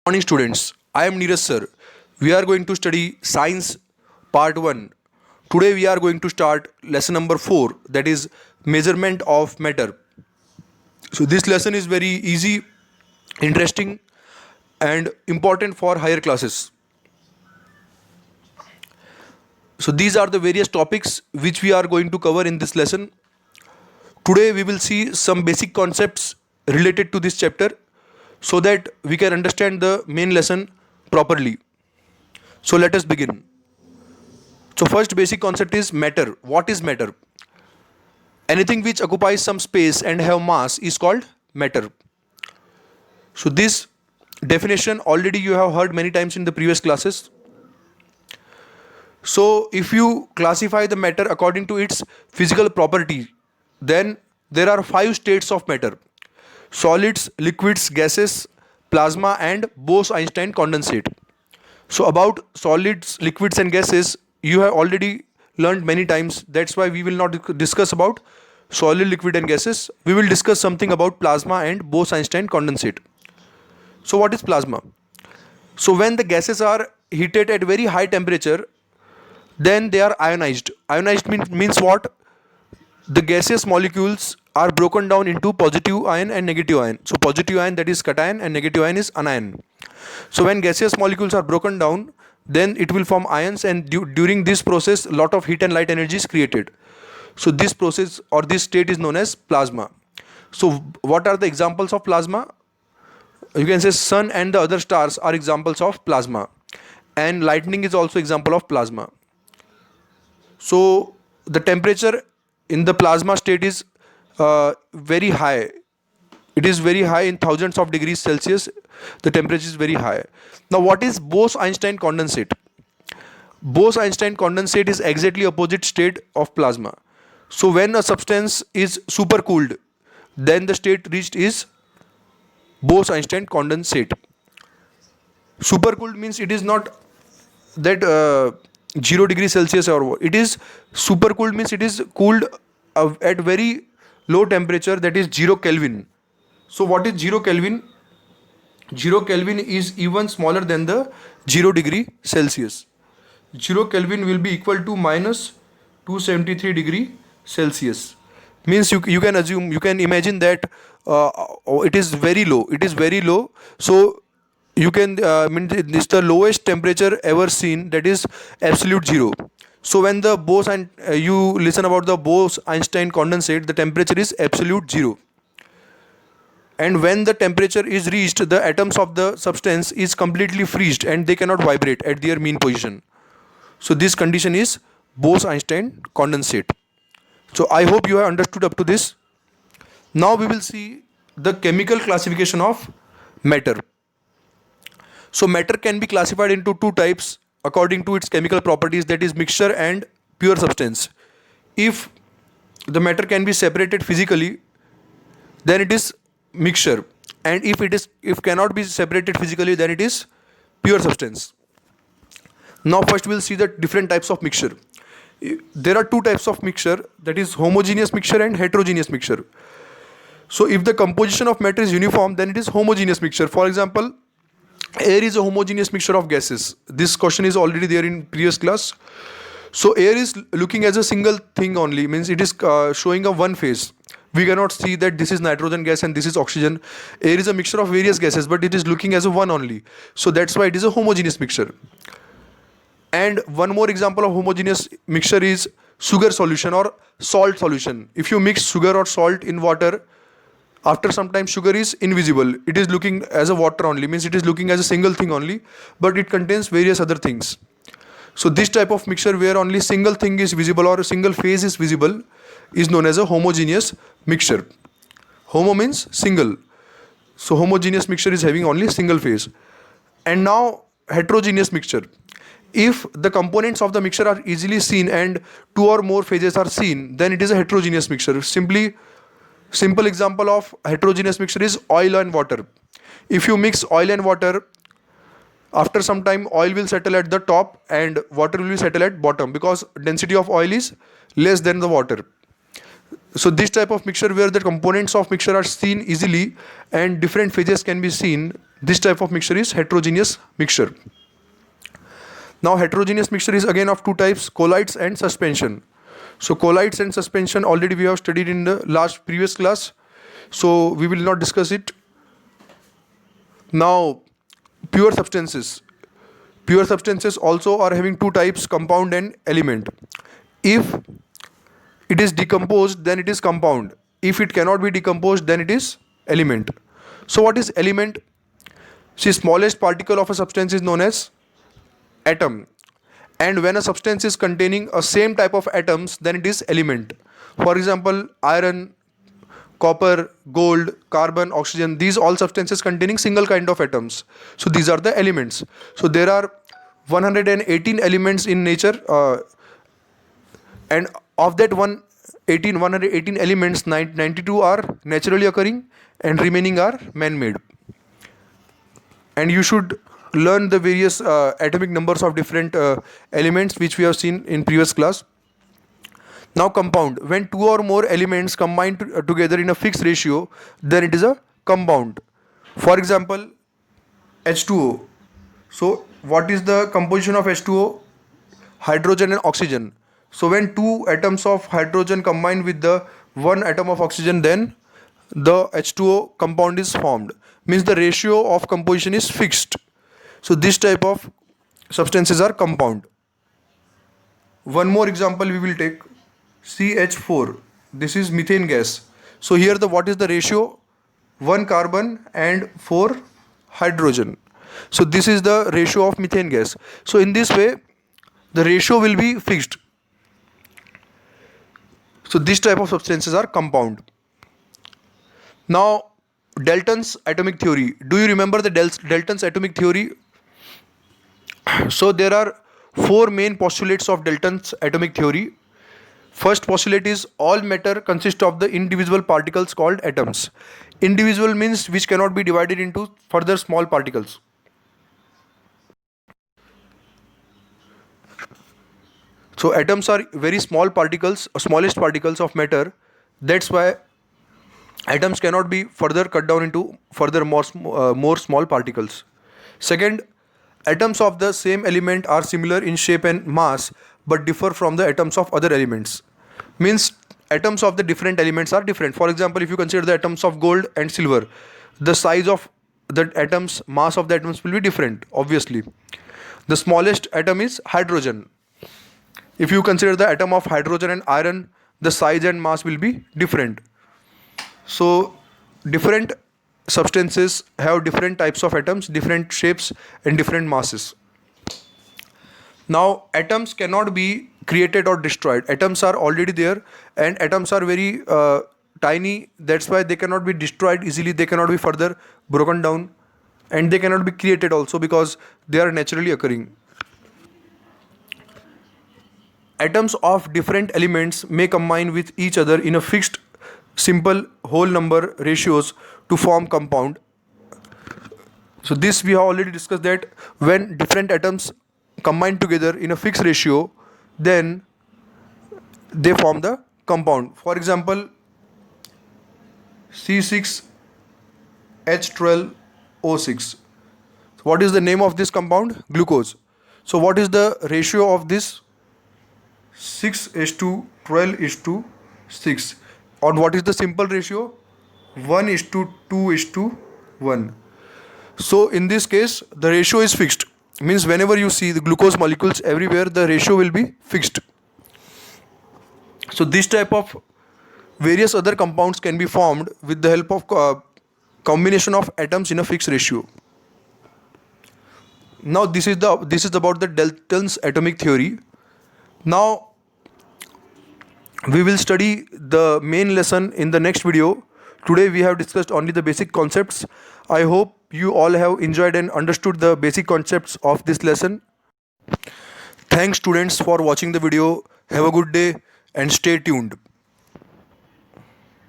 Morning students, I am Neeraj sir. We are going to study science part 1. Today we are going to start lesson number 4, that is measurement of matter. So this lesson is very easy, interesting and important for higher classes. So these are the various topics which we are going to cover in this lesson. Today we will see some basic concepts related to this chapter so that we can understand the main lesson properly. So let us begin. So first basic concept is matter. What is matter? Anything which occupies some space and have mass is called matter. So this definition already you have heard many times in the previous classes. So if you classify the matter according to its physical property, then there are 5 states of matter: solids, liquids, gases, plasma and Bose-Einstein condensate. So about solids, liquids and gases you have already learned many times. That's why we will not discuss about solid, liquid and gases. We will discuss something about plasma and Bose-Einstein condensate. So what is plasma? So when the gases are heated at very high temperature, then they are ionized. Ionized means what? The gaseous molecules are broken down into positive ion and negative ion. So positive ion, that is cation, and negative ion is anion. So when gaseous molecules are broken down, then it will form ions, and during this process a lot of heat and light energy is created. So this process or this state is known as plasma. So what are the examples of plasma? You can say sun and the other stars are examples of plasma, and lightning is also example of plasma. So the temperature in the plasma state is very high. It is very high in thousands of degrees Celsius. The temperature is very high. Now what is Bose-Einstein condensate? Bose-Einstein condensate is exactly opposite state of plasma. So when a substance is supercooled, then the state reached is Bose-Einstein condensate. Supercooled means it is not that 0 degree Celsius or what. It is supercooled means it is cooled at very low temperature, that is 0 Kelvin. So what is 0 Kelvin? 0 Kelvin is even smaller than the 0 degree Celsius. 0 Kelvin will be equal to minus 273 degree Celsius. Means you can assume, you can imagine that it is very low. It is very low. So you can mean this is the lowest temperature ever seen, that is absolute zero. So when the Bose and you listen about the Bose-Einstein condensate, the temperature is absolute zero. And when the temperature is reached, the atoms of the substance is completely freezed and they cannot vibrate at their mean position. So this condition is Bose-Einstein condensate. So I hope you have understood up to this. Now we will see the chemical classification of matter. So matter can be classified into two types according to its chemical properties, that is mixture and pure substance. If the matter can be separated physically, then it is mixture, and if cannot be separated physically, then it is pure substance. Now first we will see the different types of mixture. There are two types of mixture, that is homogeneous mixture and heterogeneous mixture. So if the composition of matter is uniform, then it is homogeneous mixture. For example, air is a homogeneous mixture of gases. This question is already there in previous class. So air is looking as a single thing only, means it is showing a one phase. We cannot see that this is nitrogen gas and this is oxygen. Air is a mixture of various gases, but it is looking as a one only. So that's why it is a homogeneous mixture. And one more example of homogeneous mixture is sugar solution or salt solution. If you mix sugar or salt in water, after some time sugar is invisible. It is looking as a water only, means it is looking as a single thing only, but it contains various other things. So this type of mixture where only single thing is visible or a single phase is visible is known as a homogeneous mixture. Homo means single. So homogeneous mixture is having only single phase. And now heterogeneous mixture. If the components of the mixture are easily seen and two or more phases are seen, then it is a heterogeneous mixture. Simple example of heterogeneous mixture is oil and water. If you mix oil and water, after some time oil will settle at the top and water will settle at bottom, because density of oil is less than the water. So this type of mixture where the components of mixture are seen easily and different phases can be seen This type of mixture is heterogeneous mixture. Now heterogeneous mixture is again of two types, colloids and suspension. So colloids and suspension already we have studied in the last previous class, so we will not discuss it. Now pure substances. Pure substances also are having two types, compound and element. If it is decomposed, then it is compound. If it cannot be decomposed, then it is element. So what is element? See, smallest particle of a substance is known as atom, and when a substance is containing a same type of atoms, then it is element. For example, iron, copper, gold, carbon, oxygen, these all substances containing single kind of atoms. So these are the elements. So there are 118 elements in nature, and of that 118 elements, 92 are naturally occurring and remaining are man-made. And you should learn the various atomic numbers of different elements which we have seen in previous class. Now compound, when two or more elements combine together in a fixed ratio, then it is a compound. For example, H2O. So what is the composition of H2O? Hydrogen and oxygen. So when two atoms of hydrogen combine with the one atom of oxygen, then the H2O compound is formed. Means the ratio of composition is fixed. So this type of substances are compound. One more example we will take, CH4. This is methane gas. So here what is the ratio? 1 carbon and 4 hydrogen. So this is the ratio of methane gas. So in this way the ratio will be fixed. So this type of substances are compound. Now Dalton's atomic theory. Do you remember the Dalton's atomic theory? So there are four main postulates of Dalton's atomic theory. First postulate is all matter consists of the indivisible particles called atoms. Indivisible means which cannot be divided into further small particles. So atoms are very small particles, smallest particles of matter. That's why atoms cannot be further cut down into further more small particles. Second, atoms of the same element are similar in shape and mass but differ from the atoms of other elements. Means atoms of the different elements are different. For example, if you consider the atoms of gold and silver, the size of the atoms, mass of the atoms will be different, obviously. The smallest atom is hydrogen. If you consider the atom of hydrogen and iron, the size and mass will be different. So different substances have different types of atoms, different shapes and different masses. Now atoms cannot be created or destroyed. Atoms are already there and atoms are very tiny. That's why they cannot be destroyed easily. They cannot be further broken down and they cannot be created also because they are naturally occurring. Atoms of different elements may combine with each other in a fixed simple whole number ratios to form compound. So this we have already discussed that when different atoms combine together in a fixed ratio, then they form the compound. For example, C6H12O6. What is the name of this compound? Glucose. So what is the ratio of this? 6:12:6. Or what is the simple ratio? 1:2:1. So in this case the ratio is fixed. Means whenever you see the glucose molecules everywhere, the ratio will be fixed. So this type of various other compounds can be formed with the help of combination of atoms in a fixed ratio. Now this is about the Dalton's atomic theory. Now we will study the main lesson in the next video. Today we have discussed only the basic concepts. I hope you all have enjoyed and understood the basic concepts of this lesson. Thanks students for watching the video. Have a good day and stay tuned.